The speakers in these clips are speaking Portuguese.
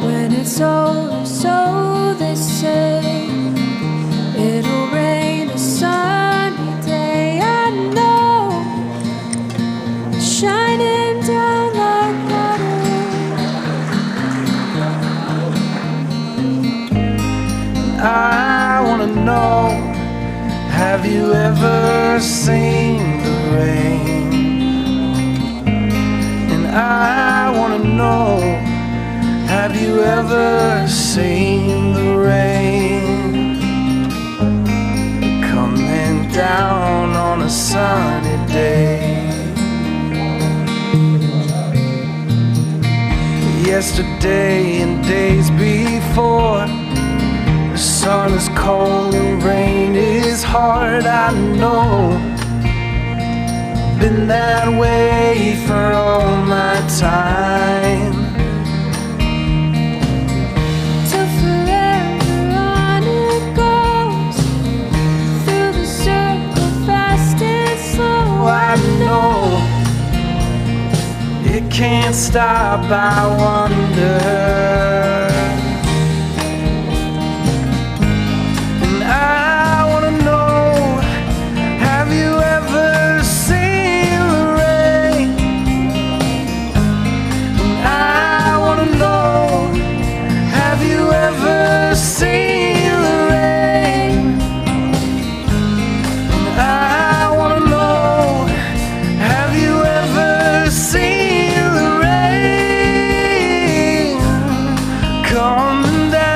When it's over, so they say, it'll rain a sunny day. I know, shining down like water. I wanna know, have you ever seen the rain? And I wanna know, have you ever seen the rain coming down on a sunny day? Yesterday and days before, the sun is cold and rain is hard, I know. Been that way for all my time. Till forever on it goes, through the circle fast and slow. I know it can't stop, I wonder. And I wanna know, have you ever seen the rain? And I wanna know, have you ever seen the rain? And I wanna know, have you ever seen the rain coming down,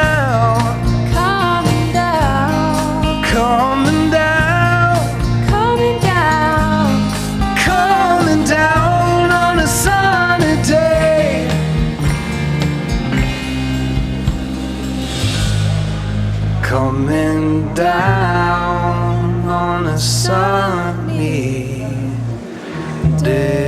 Coming down, coming down, coming down. coming down on a sunny day? Coming down on a sunny day.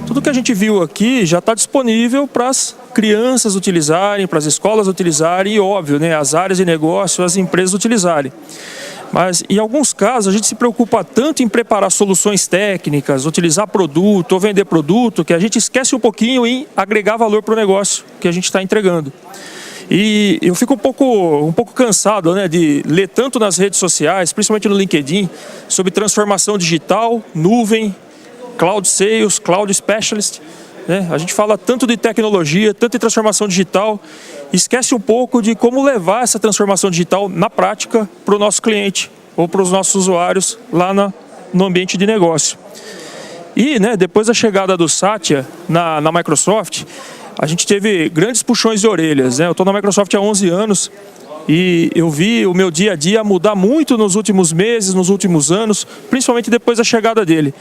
Tudo que a gente viu aqui já está disponível para as crianças utilizarem, para as escolas utilizarem e, óbvio, né, as áreas de negócio, as empresas utilizarem. Mas, em alguns casos, a gente se preocupa tanto em preparar soluções técnicas, utilizar produto ou vender produto, que a gente esquece um pouquinho em agregar valor para o negócio que a gente está entregando. E eu fico um pouco cansado, né, de ler tanto nas redes sociais, principalmente no LinkedIn, sobre transformação digital, nuvem, cloud sales, cloud specialist, né? A gente fala tanto de tecnologia, tanto de transformação digital, esquece um pouco de como levar essa transformação digital na prática para o nosso cliente ou para os nossos usuários lá no ambiente de negócio. E, né, depois da chegada do Satya na Microsoft, a gente teve grandes puxões de orelhas, né? Eu estou na Microsoft há 11 anos e eu vi o meu dia a dia mudar muito nos últimos meses, nos últimos anos, principalmente depois da chegada dele.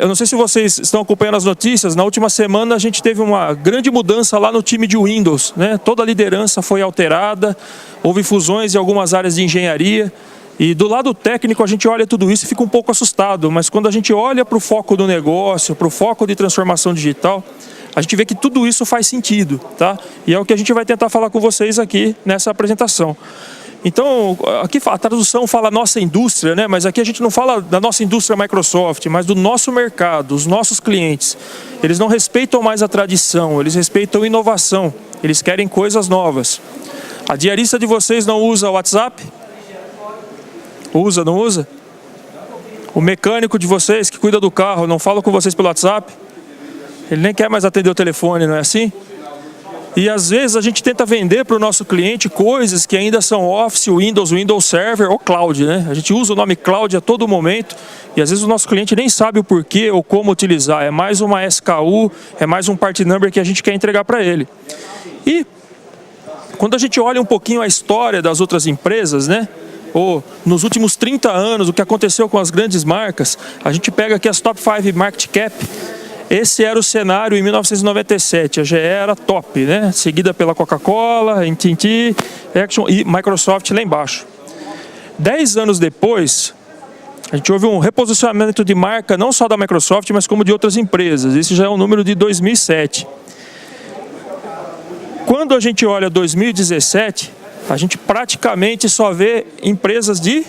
Eu não sei se vocês estão acompanhando as notícias, na última semana a gente teve uma grande mudança lá no time de Windows, né? Toda a liderança foi alterada, houve fusões em algumas áreas de engenharia. E do lado técnico a gente olha tudo isso e fica um pouco assustado, mas quando a gente olha para o foco do negócio, para o foco de transformação digital, a gente vê que tudo isso faz sentido, tá? E é o que a gente vai tentar falar com vocês aqui nessa apresentação. Então, aqui a tradução fala nossa indústria, né? Mas aqui a gente não fala da nossa indústria Microsoft, mas do nosso mercado, os nossos clientes. Eles não respeitam mais a tradição, eles respeitam a inovação, eles querem coisas novas. A diarista de vocês não usa o WhatsApp? Usa, não usa? O mecânico de vocês que cuida do carro não fala com vocês pelo WhatsApp? Ele nem quer mais atender o telefone, não é assim? E às vezes a gente tenta vender para o nosso cliente coisas que ainda são Office, Windows Server ou Cloud, né? A gente usa o nome Cloud a todo momento e às vezes o nosso cliente nem sabe o porquê ou como utilizar. É mais uma SKU, é mais um part number que a gente quer entregar para ele. E quando a gente olha um pouquinho a história das outras empresas, né? Ou nos últimos 30 anos, o que aconteceu com as grandes marcas, a gente pega aqui as Top 5 Market Cap. Esse era o cenário em 1997, a GE era top, né? Seguida pela Coca-Cola, AT&T, Action e Microsoft lá embaixo. 10 anos depois, a gente houve um reposicionamento de marca não só da Microsoft, mas como de outras empresas. Esse já é um número de 2007. Quando a gente olha 2017, a gente praticamente só vê empresas de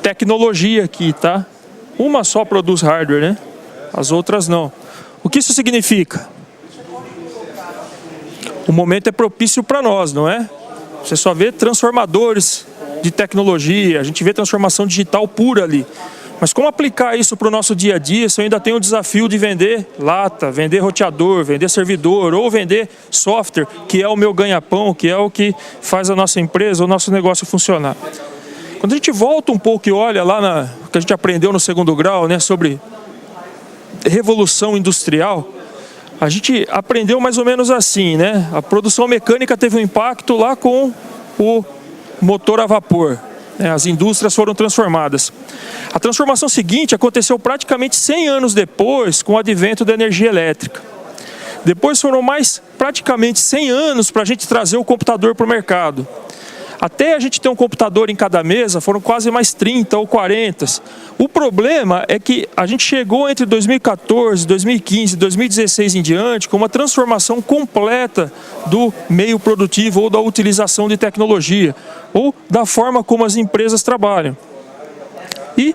tecnologia aqui, tá? uma só produz hardware, né? As outras não. O que isso significa? O momento é propício para nós, não é? Você só vê transformadores de tecnologia, a gente vê transformação digital pura ali. Mas como aplicar isso para o nosso dia a dia se eu ainda tenho o desafio de vender lata, vender roteador, vender servidor ou vender software, que é o meu ganha-pão, que é o que faz a nossa empresa, o nosso negócio funcionar. Quando a gente volta um pouco e olha lá o que a gente aprendeu no segundo grau, né, sobre revolução industrial, a gente aprendeu mais ou menos assim, né? A produção mecânica teve um impacto lá com o motor a vapor. As indústrias foram transformadas. A transformação seguinte aconteceu praticamente 100 anos depois, com o advento da energia elétrica. Depois foram mais praticamente 100 anos para a gente trazer o computador para o mercado. Até a gente ter um computador em cada mesa, foram quase mais 30 ou 40. O problema é que a gente chegou entre 2014, 2015, 2016 em diante com uma transformação completa do meio produtivo ou da utilização de tecnologia, ou da forma como as empresas trabalham. E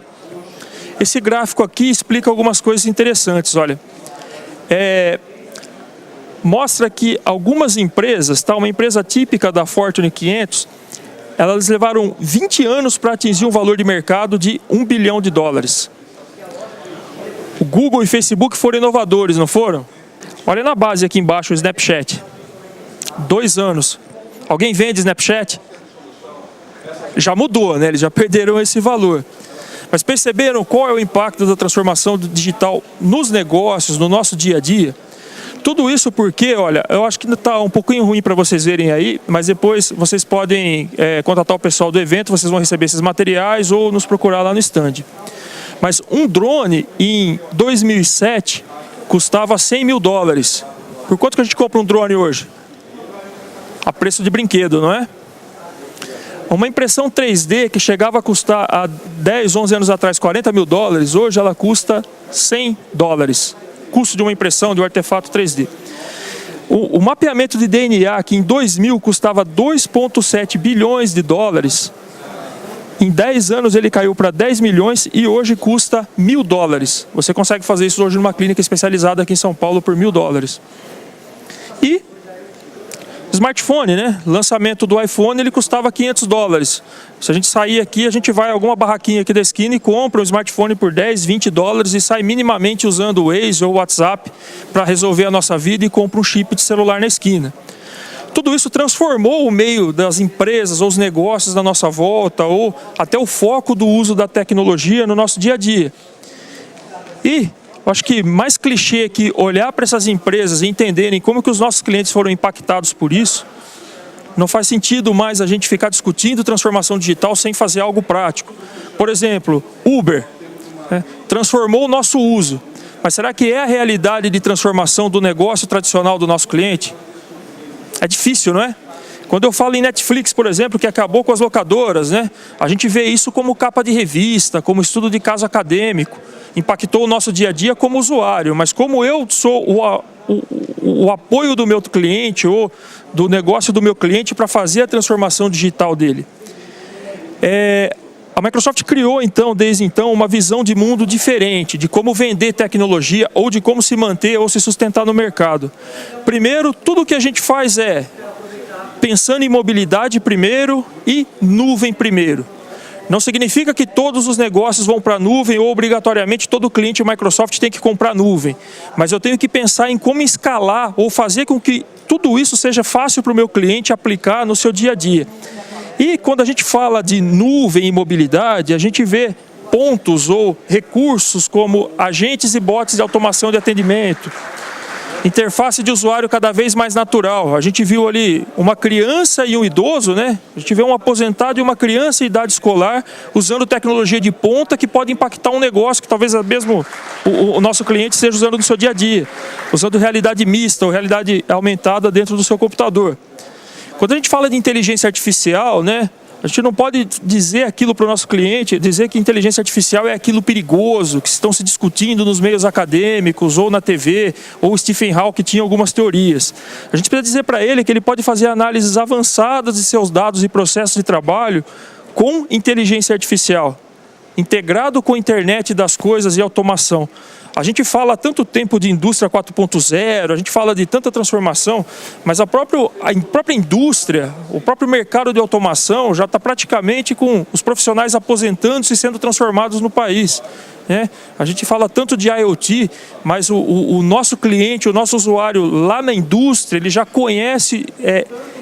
esse gráfico aqui explica algumas coisas interessantes. Olha, mostra que algumas empresas, uma empresa típica da Fortune 500, elas levaram 20 anos para atingir um valor de mercado de $1 bilhão. O Google e Facebook foram inovadores, não foram? Olha na base aqui embaixo o Snapchat. 2 anos. Alguém vende Snapchat? Já mudou, né? Eles já perderam esse valor. Mas perceberam qual é o impacto da transformação digital nos negócios, no nosso dia a dia? Tudo isso porque, olha, eu acho que está um pouquinho ruim para vocês verem aí, mas depois vocês podem contatar o pessoal do evento, vocês vão receber esses materiais ou nos procurar lá no stand. Mas um drone em 2007 custava $100 mil. Por quanto que a gente compra um drone hoje? A preço de brinquedo, não é? Uma impressão 3D que chegava a custar há 10, 11 anos atrás $40 mil, hoje ela custa $100. Custo de uma impressão de um artefato 3D. O mapeamento de DNA, que em 2000 custava $2,7 bilhões, em 10 anos ele caiu para 10 milhões e hoje custa $1.000. Você consegue fazer isso hoje numa clínica especializada aqui em São Paulo por $1.000. E smartphone, né? Lançamento do iPhone, ele custava $500. Se a gente sair aqui, a gente vai a alguma barraquinha aqui da esquina e compra um smartphone por $10, $20 e sai minimamente usando o Waze ou o WhatsApp para resolver a nossa vida e compra um chip de celular na esquina. Tudo isso transformou o meio das empresas ou os negócios da nossa volta ou até o foco do uso da tecnologia no nosso dia a dia. E eu acho que mais clichê que olhar para essas empresas e entenderem como que os nossos clientes foram impactados por isso, não faz sentido mais a gente ficar discutindo transformação digital sem fazer algo prático. Por exemplo, Uber, transformou o nosso uso. Mas será que é a realidade de transformação do negócio tradicional do nosso cliente? É difícil, não é? Quando eu falo em Netflix, por exemplo, que acabou com as locadoras, né? A gente vê isso como capa de revista, como estudo de caso acadêmico. Impactou o nosso dia a dia como usuário, mas como eu sou o apoio do meu cliente ou do negócio do meu cliente para fazer a transformação digital dele. A Microsoft criou, então, desde então, uma visão de mundo diferente, de como vender tecnologia ou de como se manter ou se sustentar no mercado. Primeiro, tudo que a gente faz é pensando em mobilidade primeiro e nuvem primeiro. Não significa que todos os negócios vão para a nuvem ou obrigatoriamente todo cliente Microsoft tem que comprar nuvem. Mas eu tenho que pensar em como escalar ou fazer com que tudo isso seja fácil para o meu cliente aplicar no seu dia a dia. E quando a gente fala de nuvem e mobilidade, a gente vê pontos ou recursos como agentes e bots de automação de atendimento, interface de usuário cada vez mais natural. A gente viu ali uma criança e um idoso, né? A gente vê um aposentado e uma criança em idade escolar usando tecnologia de ponta que pode impactar um negócio que talvez mesmo o nosso cliente esteja usando no seu dia a dia, usando realidade mista ou realidade aumentada dentro do seu computador. Quando a gente fala de inteligência artificial, né? A gente não pode dizer aquilo para o nosso cliente, dizer que inteligência artificial é aquilo perigoso, que estão se discutindo nos meios acadêmicos, ou na TV, ou Stephen Hawking tinha algumas teorias. A gente precisa dizer para ele que ele pode fazer análises avançadas de seus dados e processos de trabalho com inteligência artificial. integrado com a internet das coisas e automação. A gente fala há tanto tempo de indústria 4.0, a gente fala de tanta transformação, mas a própria indústria, o próprio mercado de automação já está praticamente com os profissionais aposentando-se e sendo transformados no país. A gente fala tanto de IoT, mas o nosso cliente, o nosso usuário lá na indústria, ele já conhece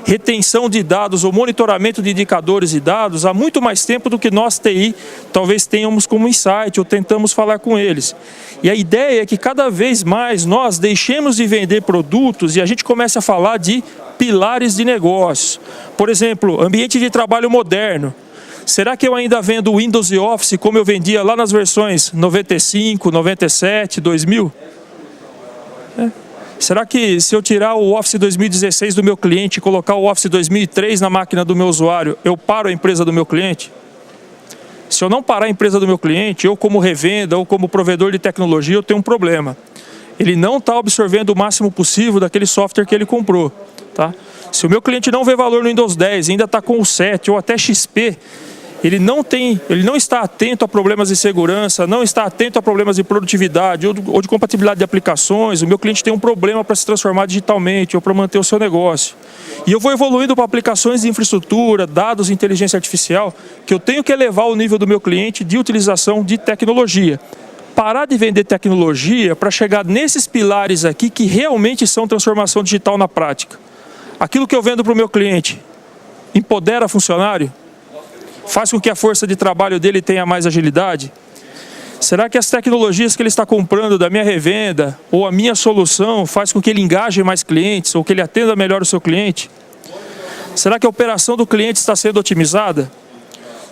retenção de dados ou monitoramento de indicadores de dados há muito mais tempo do que nós TI talvez tenhamos como insight ou tentamos falar com eles. E a ideia é que cada vez mais nós deixemos de vender produtos e a gente comece a falar de pilares de negócios. Por exemplo, ambiente de trabalho moderno. Será que eu ainda vendo Windows e Office como eu vendia lá nas versões 95, 97, 2000? Será que se eu tirar o Office 2016 do meu cliente e colocar o Office 2003 na máquina do meu usuário, eu paro a empresa do meu cliente? Se eu não parar a empresa do meu cliente, eu como revenda ou como provedor de tecnologia, eu tenho um problema. Ele não está absorvendo o máximo possível daquele software que ele comprou. Tá? Se o meu cliente não vê valor no Windows 10, ainda está com o 7 ou até XP, ele não está atento a problemas de segurança, não está atento a problemas de produtividade ou de compatibilidade de aplicações. O meu cliente tem um problema para se transformar digitalmente ou para manter o seu negócio. E eu vou evoluindo para aplicações de infraestrutura, dados e inteligência artificial, que eu tenho que elevar o nível do meu cliente de utilização de tecnologia. Parar de vender tecnologia para chegar nesses pilares aqui que realmente são transformação digital na prática. Aquilo que eu vendo para o meu cliente empodera funcionário? Faz com que a força de trabalho dele tenha mais agilidade? Será que as tecnologias que ele está comprando da minha revenda ou a minha solução faz com que ele engaje mais clientes ou que ele atenda melhor o seu cliente? Será que a operação do cliente está sendo otimizada?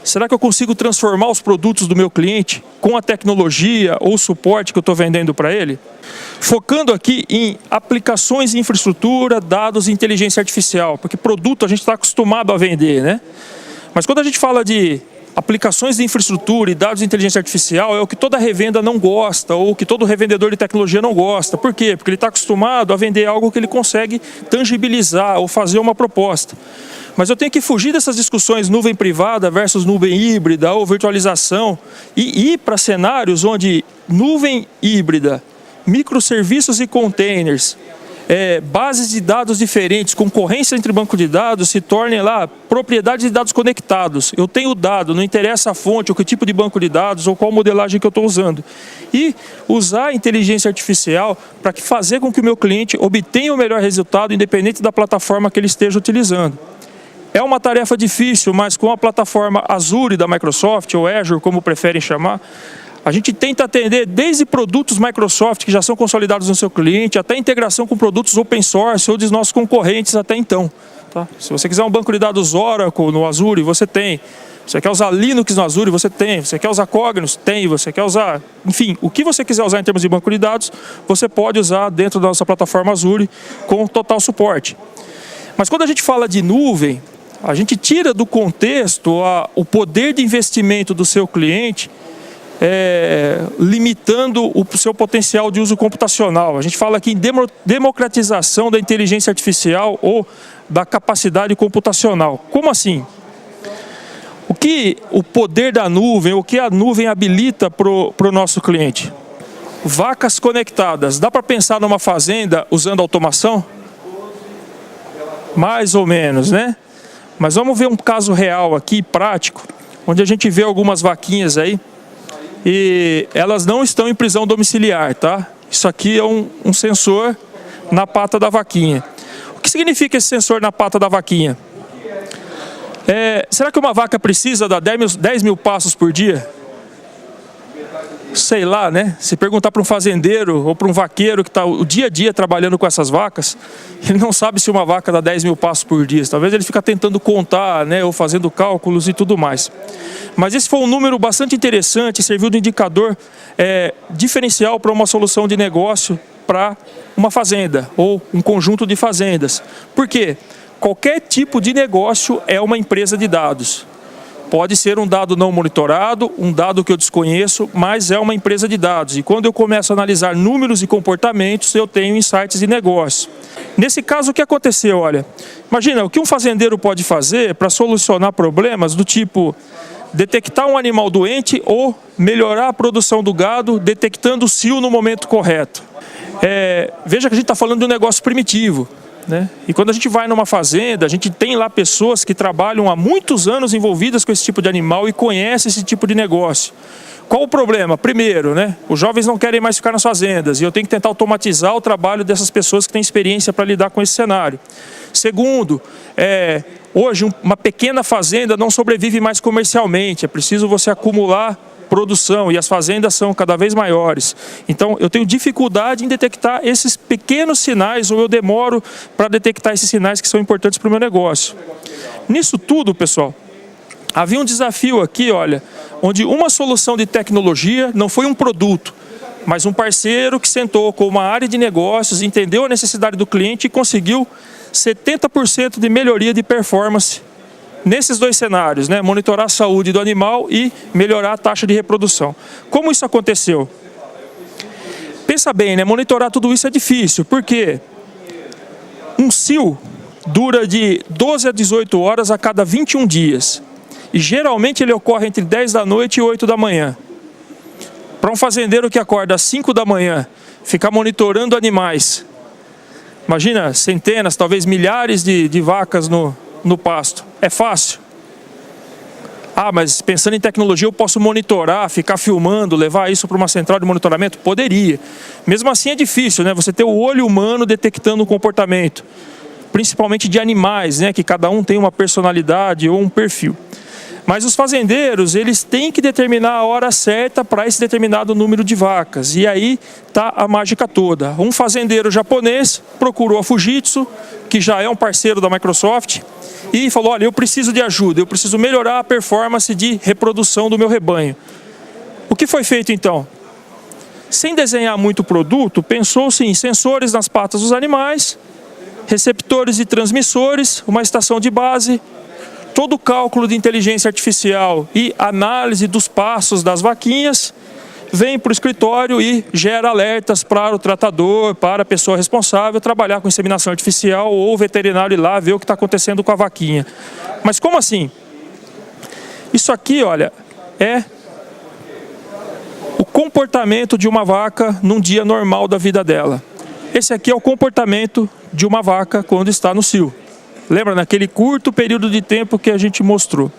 Será que eu consigo transformar os produtos do meu cliente com a tecnologia ou suporte que eu estou vendendo para ele? Focando aqui em aplicações de infraestrutura, dados e inteligência artificial, porque produto a gente está acostumado a vender, né? Mas quando a gente fala de aplicações de infraestrutura e dados de inteligência artificial, é o que toda revenda não gosta, ou que todo revendedor de tecnologia não gosta. Por quê? Porque ele está acostumado a vender algo que ele consegue tangibilizar ou fazer uma proposta. Mas eu tenho que fugir dessas discussões nuvem privada versus nuvem híbrida ou virtualização e ir para cenários onde nuvem híbrida, microserviços e containers, bases de dados diferentes, concorrência entre banco de dados se tornem lá propriedade de dados conectados. Eu tenho o dado, não interessa a fonte, ou que tipo de banco de dados, ou qual modelagem que eu estou usando. E usar a inteligência artificial para fazer com que o meu cliente obtenha o melhor resultado, independente da plataforma que ele esteja utilizando. É uma tarefa difícil, mas com a plataforma Azure da Microsoft, ou Azure, como preferem chamar, a gente tenta atender desde produtos Microsoft que já são consolidados no seu cliente, até integração com produtos open source ou dos nossos concorrentes até então. Tá? Se você quiser um banco de dados Oracle no Azure, você tem. Você quer usar Linux no Azure, você tem. Você quer usar Cognos? Tem. Você quer usar... Enfim, o que você quiser usar em termos de banco de dados, você pode usar dentro da nossa plataforma Azure com total suporte. Mas quando a gente fala de nuvem, a gente tira do contexto o poder de investimento do seu cliente, limitando o seu potencial de uso computacional. A gente fala aqui em democratização da inteligência artificial ou da capacidade computacional. Como assim? O que o poder da nuvem, o que a nuvem habilita para o nosso cliente? Vacas conectadas. Dá para pensar numa fazenda usando automação? Mais ou menos, né? Mas vamos ver um caso real aqui, prático, onde a gente vê algumas vaquinhas aí, e elas não estão em prisão domiciliar, tá? Isso aqui é um sensor na pata da vaquinha. O que significa esse sensor na pata da vaquinha? Será que uma vaca precisa dar 10 mil passos por dia? Sei lá, né? Se perguntar para um fazendeiro ou para um vaqueiro que está o dia a dia trabalhando com essas vacas, ele não sabe se uma vaca dá 10 mil passos por dia. Talvez ele fique tentando contar, né? Ou fazendo cálculos e tudo mais. Mas esse foi um número bastante interessante, serviu de indicador diferencial para uma solução de negócio para uma fazenda ou um conjunto de fazendas. Por quê? Qualquer tipo de negócio é uma empresa de dados. Pode ser um dado não monitorado, um dado que eu desconheço, mas é uma empresa de dados. E quando eu começo a analisar números e comportamentos, eu tenho insights de negócio. Nesse caso, o que aconteceu? Olha, imagina, o que um fazendeiro pode fazer para solucionar problemas do tipo detectar um animal doente ou melhorar a produção do gado, detectando o cio no momento correto. Veja que a gente está falando de um negócio primitivo, né? E quando a gente vai numa fazenda, a gente tem lá pessoas que trabalham há muitos anos envolvidas com esse tipo de animal e conhecem esse tipo de negócio. Qual o problema? Primeiro, né, os jovens não querem mais ficar nas fazendas e eu tenho que tentar automatizar o trabalho dessas pessoas que têm experiência para lidar com esse cenário. Segundo, hoje uma pequena fazenda não sobrevive mais comercialmente, é preciso você acumular produção e as fazendas são cada vez maiores. Então eu tenho dificuldade em detectar esses pequenos sinais ou eu demoro para detectar esses sinais que são importantes para o meu negócio. Nisso tudo, pessoal, havia um desafio aqui, olha, onde uma solução de tecnologia não foi um produto, mas um parceiro que sentou com uma área de negócios, entendeu a necessidade do cliente e conseguiu 70% de melhoria de performance nesses dois cenários, né? Monitorar a saúde do animal e melhorar a taxa de reprodução. Como isso aconteceu? Pensa bem, né? Monitorar tudo isso é difícil, porque um cio dura de 12 a 18 horas a cada 21 dias. E geralmente ele ocorre entre 10 da noite e 8 da manhã. Para um fazendeiro que acorda às 5 da manhã, ficar monitorando animais, imagina centenas, talvez milhares de vacas no pasto. É fácil? Ah, mas pensando em tecnologia eu posso monitorar, ficar filmando, levar isso para uma central de monitoramento? Poderia. Mesmo assim é difícil, né? Você ter o olho humano detectando o comportamento, principalmente de animais, né? Que cada um tem uma personalidade ou um perfil. Mas os fazendeiros, eles têm que determinar a hora certa para esse determinado número de vacas. E aí está a mágica toda. Um fazendeiro japonês procurou a Fujitsu, que já é um parceiro da Microsoft, e falou, olha, eu preciso de ajuda, eu preciso melhorar a performance de reprodução do meu rebanho. O que foi feito então? Sem desenhar muito produto, pensou-se em sensores nas patas dos animais, receptores e transmissores, uma estação de base, todo o cálculo de inteligência artificial e análise dos passos das vaquinhas, vem para o escritório e gera alertas para o tratador, para a pessoa responsável trabalhar com inseminação artificial ou o veterinário ir lá ver o que está acontecendo com a vaquinha. Mas como assim? Isso aqui, olha, é o comportamento de uma vaca num dia normal da vida dela. Esse aqui é o comportamento de uma vaca quando está no cio. Lembra, naquele curto período de tempo que a gente mostrou.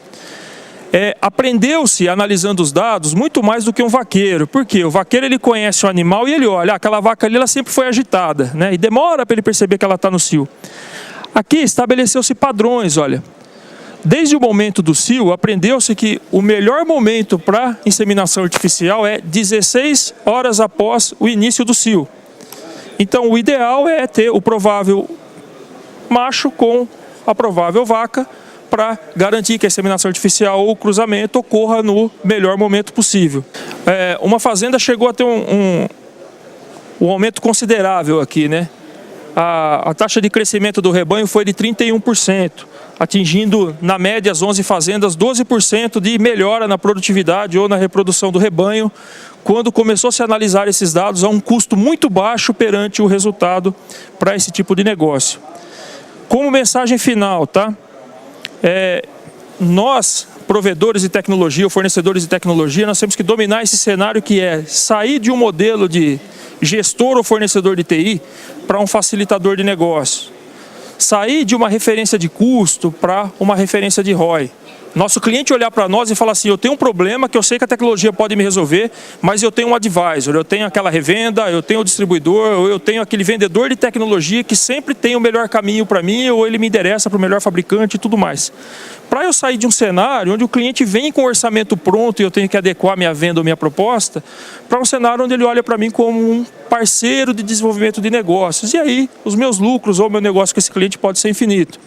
Aprendeu-se, analisando os dados, muito mais do que um vaqueiro. Por quê? O vaqueiro ele conhece o animal e ele olha, aquela vaca ali ela sempre foi agitada, né? E demora para ele perceber que ela está no cio. Aqui estabeleceu-se padrões, olha. Desde o momento do cio, aprendeu-se que o melhor momento para inseminação artificial é 16 horas após o início do cio. Então o ideal é ter o provável macho com a provável vaca, para garantir que a inseminação artificial ou o cruzamento ocorra no melhor momento possível. Uma fazenda chegou a ter um aumento considerável aqui, né? A taxa de crescimento do rebanho foi de 31%, atingindo, na média, as 11 fazendas, 12% de melhora na produtividade ou na reprodução do rebanho, quando começou a se analisar esses dados a um custo muito baixo perante o resultado para esse tipo de negócio. Como mensagem final, tá? Nós, provedores de tecnologia ou fornecedores de tecnologia, nós temos que dominar esse cenário que é sair de um modelo de gestor ou fornecedor de TI para um facilitador de negócio. Sair de uma referência de custo para uma referência de ROI. Nosso cliente olhar para nós e falar assim, eu tenho um problema que eu sei que a tecnologia pode me resolver, mas eu tenho um advisor, eu tenho aquela revenda, eu tenho o distribuidor, ou eu tenho aquele vendedor de tecnologia que sempre tem o melhor caminho para mim, ou ele me endereça para o melhor fabricante e tudo mais. Para eu sair de um cenário onde o cliente vem com o orçamento pronto e eu tenho que adequar minha venda ou minha proposta, para um cenário onde ele olha para mim como um parceiro de desenvolvimento de negócios. E aí, os meus lucros ou o meu negócio com esse cliente pode ser infinito.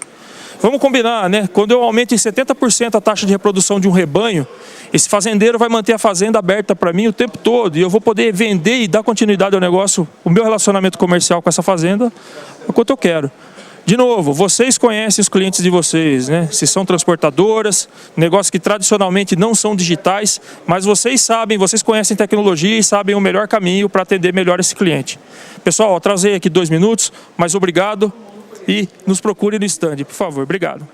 Vamos combinar, né? Quando eu aumento em 70% a taxa de reprodução de um rebanho, esse fazendeiro vai manter a fazenda aberta para mim o tempo todo e eu vou poder vender e dar continuidade ao negócio, o meu relacionamento comercial com essa fazenda, o quanto eu quero. De novo, vocês conhecem os clientes de vocês, né? Se são transportadoras, negócios que tradicionalmente não são digitais, mas vocês sabem, vocês conhecem tecnologia e sabem o melhor caminho para atender melhor esse cliente. Pessoal, atrasei aqui 2 minutos, mas obrigado. E nos procure no stand, por favor. Obrigado.